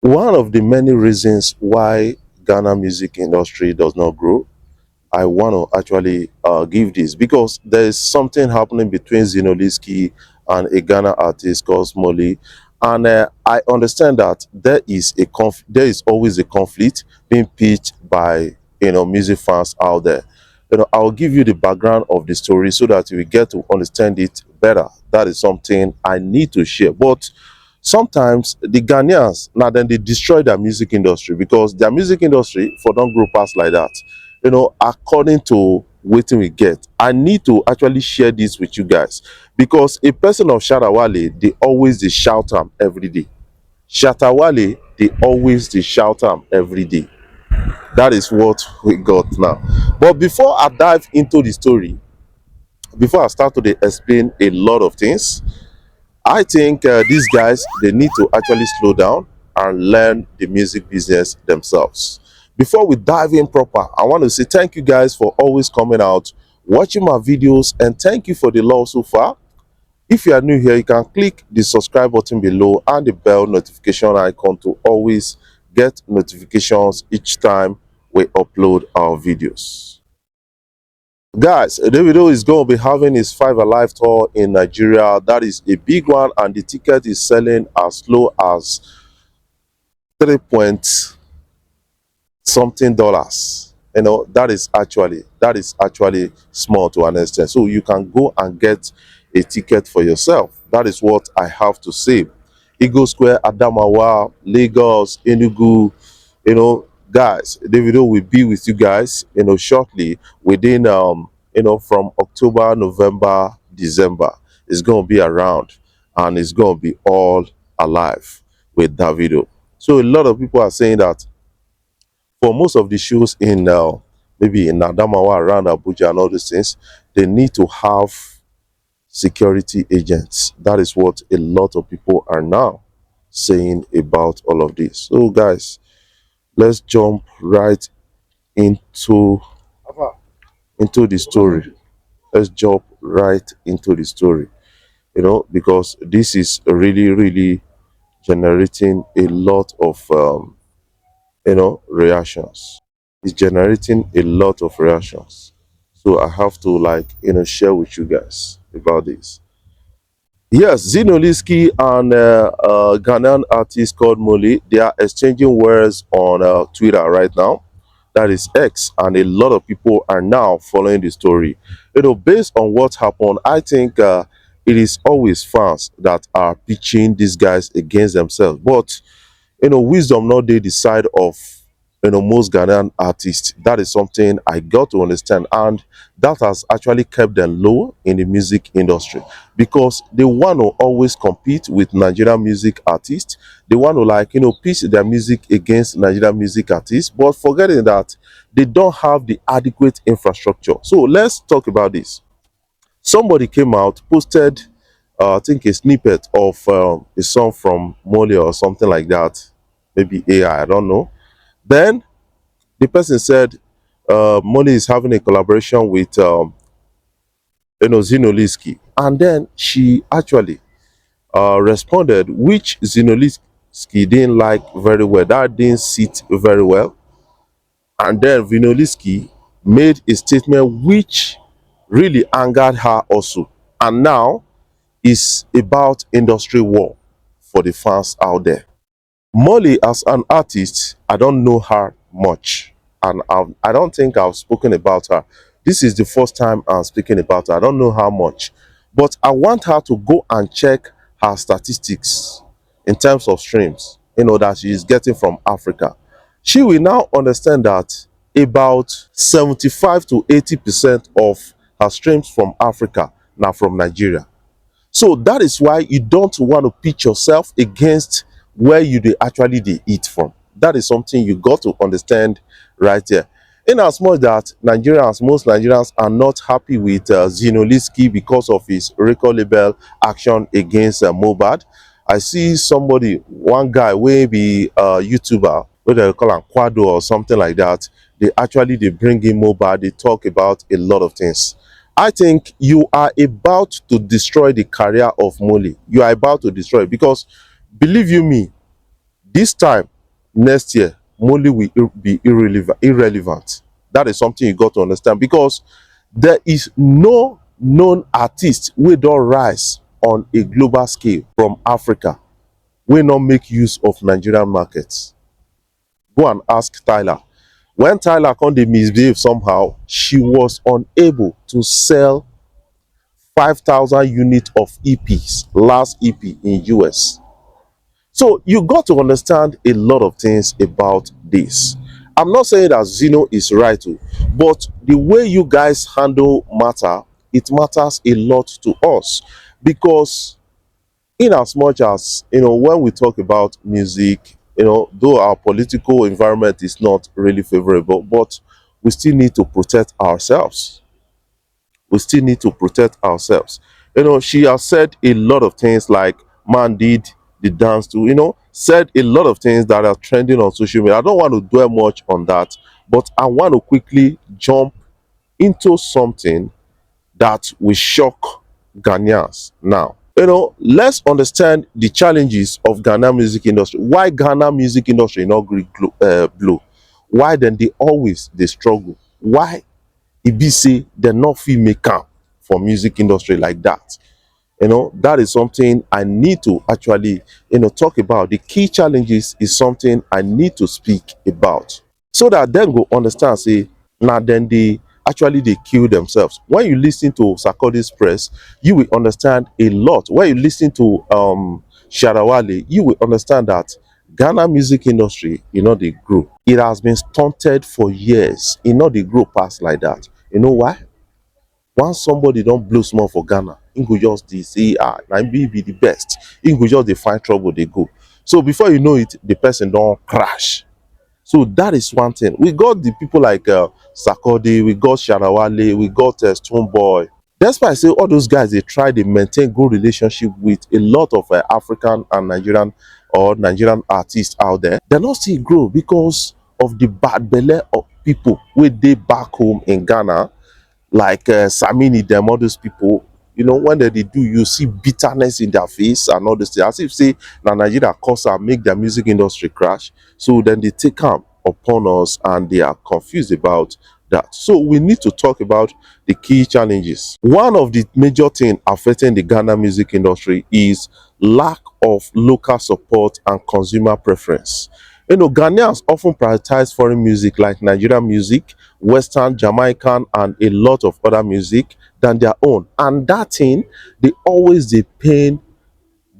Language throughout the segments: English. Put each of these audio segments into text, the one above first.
One of the many reasons why Ghana music industry does not grow, I want to actually give this because there is something happening between Zinoleesky and a Ghana artist called Moliy, and I understand that there is always a conflict being pitched by music fans out there. I'll give you the background of the story so that you will get to understand it better. That is something I need to share. But sometimes the Ghanaians now then they destroy their music industry because their music industry for don't grow past like that. According to waiting we get, I need to actually share this with you guys because a person of Shattawale, they always they shout am every day. Shattawale, they always they shout am every day. That is what we got now. But before I dive into the story, before I start to dey explain a lot of things, I think these guys they need to actually slow down and learn the music business themselves. Before we dive in proper, I want to say thank you guys for always coming out, watching my videos, and thank you for the love so far. If you are new here, you can click the subscribe button below and the bell notification icon to always get notifications each time we upload our videos. Guys, Davido is going to be having his Five Alive tour in Nigeria. That is a big one, and the ticket is selling as low as 3 point something dollars. That is actually small to an extent. So you can go and get a ticket for yourself. That is what I have to say. Eagle Square, Adamawa, Lagos, Enugu, guys, Davido will be with you guys, shortly within from October, November, December. It's gonna be around and it's gonna be all alive with Davido. So a lot of people are saying that for most of the shows in maybe in Adamawa around Abuja and all these things, they need to have security agents. That is what a lot of people are now saying about all of this. So guys, let's jump right into the story. Let's jump right into the story. Because this is really, really generating a lot of reactions. It's generating a lot of reactions. So I have to share with you guys about this. Yes, Zinoleesky and Ghanaian artist called Moliy, they are exchanging words on Twitter right now. That is X, and a lot of people are now following the story. Based on what happened, I think it is always fans that are pitching these guys against themselves. But wisdom not dey the side of most Ghanaian artists. That is something I got to understand, and that has actually kept them low in the music industry because they want to always compete with Nigerian music artists. They want to pitch their music against Nigerian music artists, but forgetting that they don't have the adequate infrastructure. So let's talk about this. Somebody came out, posted I think a snippet of a song from Moliy or something like that, maybe AI, I don't know. Then the person said Moliy is having a collaboration with Zinoleesky, and then she actually responded, which Zinoleesky didn't like very well. That didn't sit very well, and then Zinoleesky made a statement which really angered her also, and now is about industry war for the fans out there. Moliy, as an artist, I don't know her much, and I don't think I've spoken about her. This is the first time I'm speaking about her. I don't know how much, but I want her to go and check her statistics in terms of streams, that she is getting from Africa. She will now understand that about 75 to 80% of her streams from Africa now from Nigeria. So that is why you don't want to pitch yourself against where you dey actually dey eat from. That is something you got to understand right there. In as much that most Nigerians are not happy with Zinoleesky because of his record label action against Mohbad. I see one guy wey be YouTuber, wey they call am Kwado or something like that. They bring in Mohbad, they talk about a lot of things. I think you are about to destroy the career of Moliy. You are about to destroy it because, believe you me, this time next year Moli will be irrelevant. That is something you got to understand, because there is no known artist wey don rise on a global scale from Africa wey no make use of Nigerian markets. Go and ask Tyler. When Tyler come dey misbehave somehow, she was unable to sell 5,000 units of EPs, last EP in US. So you got to understand a lot of things about this. I'm not saying that Zeno is right, but the way you guys handle matter, it matters a lot to us, because in as much as when we talk about music, though our political environment is not really favorable, but we still need to protect ourselves. We still need to protect ourselves. She has said a lot of things like man did the dance to, said a lot of things that are trending on social media. I don't want to dwell much on that, but I want to quickly jump into something that will shock Ghanaians now. Let's understand the challenges of Ghana music industry. Why Ghana music industry not gree blow? Why then they always they struggle? Why e be say dem no fit make am for music industry like that? That is something I need to actually talk about. The key challenges is something I need to speak about, so that dem go understand say na dem dey actually dey kill themselves. When you listen to Sarkodie's press, you will understand a lot. When you listen to Sharawale, you will understand that Ghana music industry dey grow. It has been stunted for years. E no dey grow pass like that. You know why? Once somebody don blow small for Ghana, im go just dey say na im be the best. Im go just dey find trouble dey go. So before you know it, the person don crash. So that is one thing. We got the people like Sarkodie, we got Sharawale, we got Stonebwoy. Despite say all those guys, they try to maintain good relationship with a lot of African and Nigerian artists out there, they not still grow because of the bad belle of people wey dey back home in Ghana, like Samini, them, all those people. When they do, you see bitterness in their face and all this thing, as if say na Nigeria cause am make their music industry crash. So then they take am upon us and they are confused about that. So we need to talk about the key challenges. One of the major things affecting the Ghana music industry is lack of local support and consumer preference. Ghanaians often prioritize foreign music like Nigerian music, Western, Jamaican, and a lot of other music than their own. And that thing, they always dey pain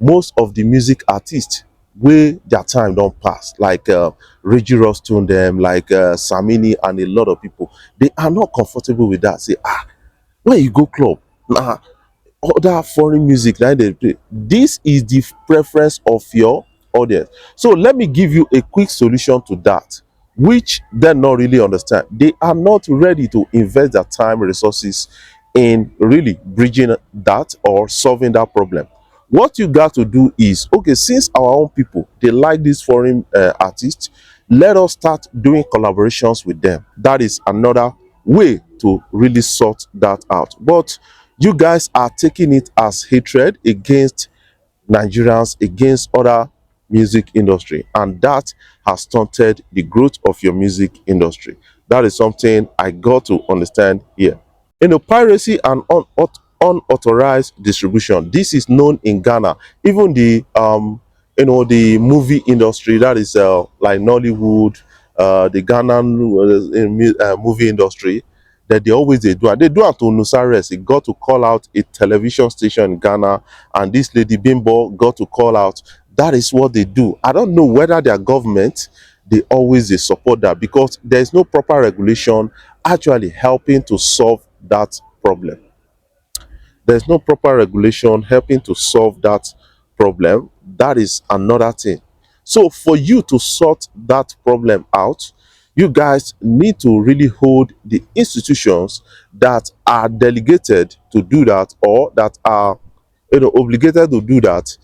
most of the music artists wey their time don pass, like Reggie Rostone them, like Samini, and a lot of people. They are not comfortable with that. Say, when you go club, nah, other foreign music that they play. This is the preference of your audience. So let me give you a quick solution to that, which they not really understand. They are not ready to invest their time resources in really bridging that or solving that problem. What you got to do is, okay, since our own people they like these foreign artists, let us start doing collaborations with them. That is another way to really sort that out. But you guys are taking it as hatred against Nigerians, against other music industry, and that has stunted the growth of your music industry. That is something I got to understand here. Piracy and unauthorized distribution, this is known in Ghana. Even the the movie industry, that is like Nollywood, the Ghanaian movie industry, that they always they do. They do it to Nusares. He got to call out a television station in Ghana, and this lady Bimbo got to call out. That is what they do. I don't know whether their government they always they support that, because there is no proper regulation actually helping to solve that problem. There's no proper regulation helping to solve that problem. That is another thing. So for you to sort that problem out, you guys need to really hold the institutions that are delegated to do that, or that are obligated to do that.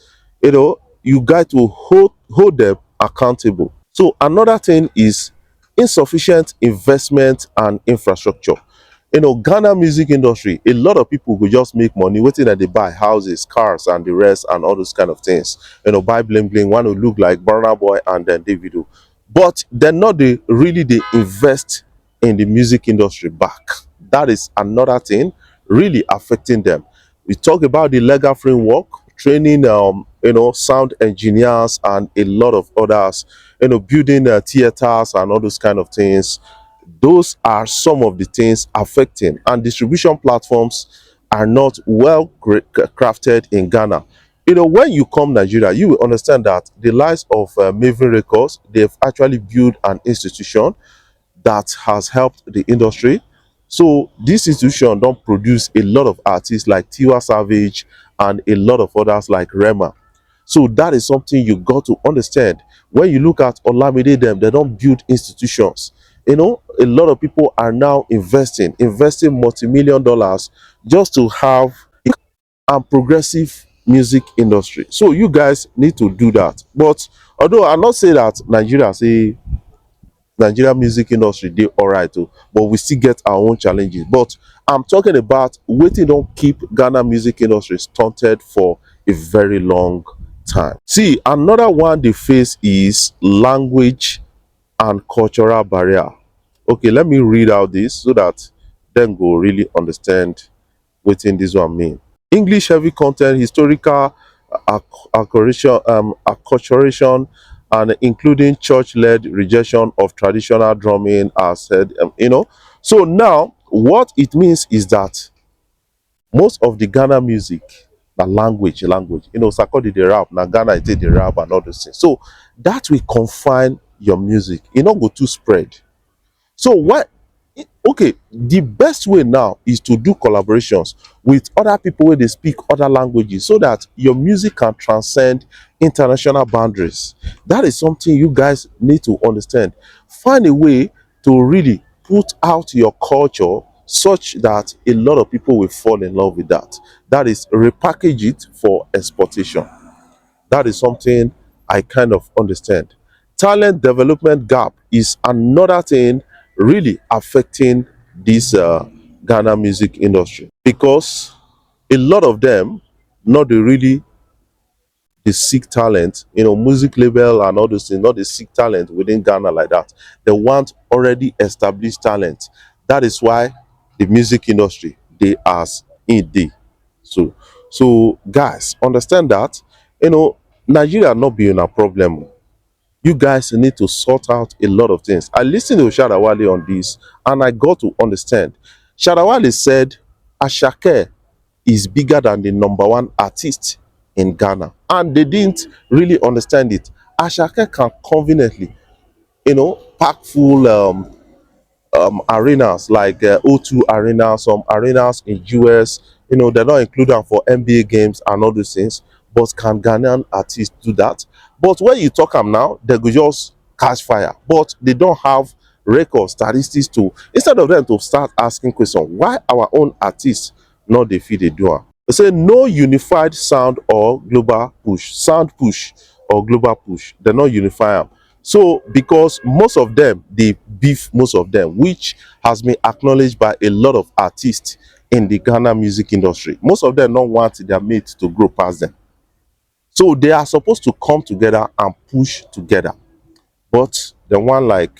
You got to hold them accountable. So another thing is insufficient investment and infrastructure. Ghana music industry, a lot of people go just make money waiting that they buy houses, cars, and the rest, and all those kind of things. Buy bling bling, want to look like Burna Boy and then Davido. but they're not the really they invest in the music industry back. That is another thing really affecting them. We talk about the legal framework, training sound engineers and a lot of others, building theaters and all those kind of things. Those are some of the things affecting, and distribution platforms are not well crafted in Ghana. When you come Nigeria, you will understand that the likes of Maven Records, they've actually built an institution that has helped the industry. So this institution don't produce a lot of artists like Tiwa Savage and a lot of others like Rema. So that is something you got to understand. When you look at Olamide, them, they don't build institutions. A lot of people are now investing multi-million dollars just to have a progressive music industry. So you guys need to do that. But although I not say that Nigeria music industry dey alright o, but we still get our own challenges. But I'm talking about wetin don keep Ghana music industry stunted for a very long time. See, another one they face is language and cultural barrier. Okay, let me read out this so that then go really understand wetin this one mean. English heavy content, historical acculturation, and including church-led rejection of traditional drumming as said. So now what it means is that most of the Ghana music, the language, Sakodi the rap, na Ghana it the rap and all those things. So that will confine your music. It not go too spread. So what? Okay, the best way now is to do collaborations with other people where they speak other languages so that your music can transcend international boundaries. That is something you guys need to understand. Find a way to really put out your culture such that a lot of people will fall in love with that. That is repackage it for exportation. That is something I kind of understand. Talent development gap is another thing really affecting this Ghana music industry because a lot of them not they really they seek talent, music label and all those things, not they seek talent within Ghana like that. They want already established talent. That is why the music industry they as in day. So guys, understand that Nigeria not being a problem. You guys need to sort out a lot of things. I listened to Shadawale on this and I got to understand. Shadawale said Ashake is bigger than the number one artist in Ghana. And they didn't really understand it. Ashake can conveniently, pack full arenas like O2 Arena, some arenas in US. They're not included for NBA games and all those things. But can Ghanaian artists do that? But when you talk them now, they go just catch fire. But they don't have record statistics to, instead of them to start asking questions, why our own artists not the feed they do am? They say no unified sound push or global push. They're not unify am. So because most of them they beef most of them, which has been acknowledged by a lot of artists in the Ghana music industry. Most of them don't want their mates to grow past them. So they are supposed to come together and push together. But the one like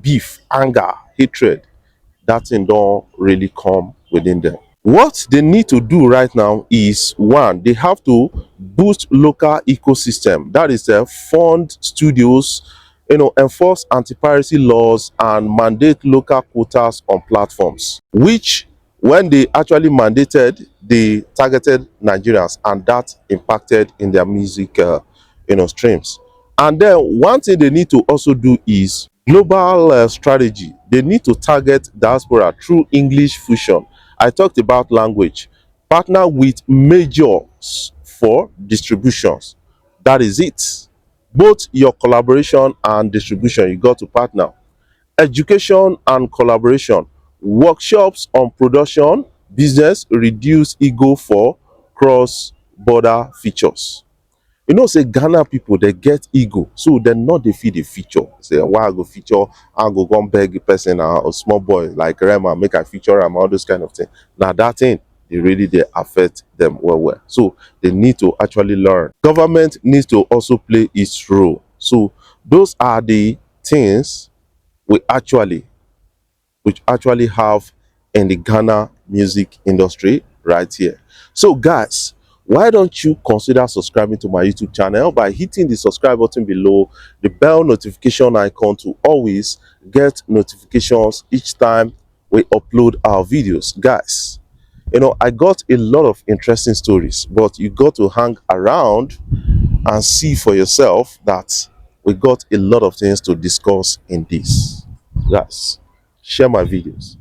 beef, anger, hatred, that thing don't really come within them. What they need to do right now is one, they have to boost local ecosystem. That is fund studios, enforce anti-piracy laws and mandate local quotas on platforms, which when they actually mandated, they targeted Nigerians and that impacted in their music streams. And then one thing they need to also do is global strategy. They need to target diaspora through English fusion. I talked about language. Partner with majors for distributions. That is it. Both your collaboration and distribution, you got to partner. Education and collaboration. Workshops on production, business, reduce ego for cross-border features. Say Ghana people they get ego, so they not dey fit the feature. Say why I go feature, I go go and beg a person or small boy like Rema make I feature am, all those kind of thing. Now that thing they really they affect them well. So they need to actually learn. Government needs to also play its role. So those are the things we actually have in the Ghana music industry right here. So guys, why don't you consider subscribing to my YouTube channel by hitting the subscribe button below, the bell notification icon to always get notifications each time we upload our videos. Guys, I got a lot of interesting stories, but you got to hang around and see for yourself that we got a lot of things to discuss in this. Guys, share my videos.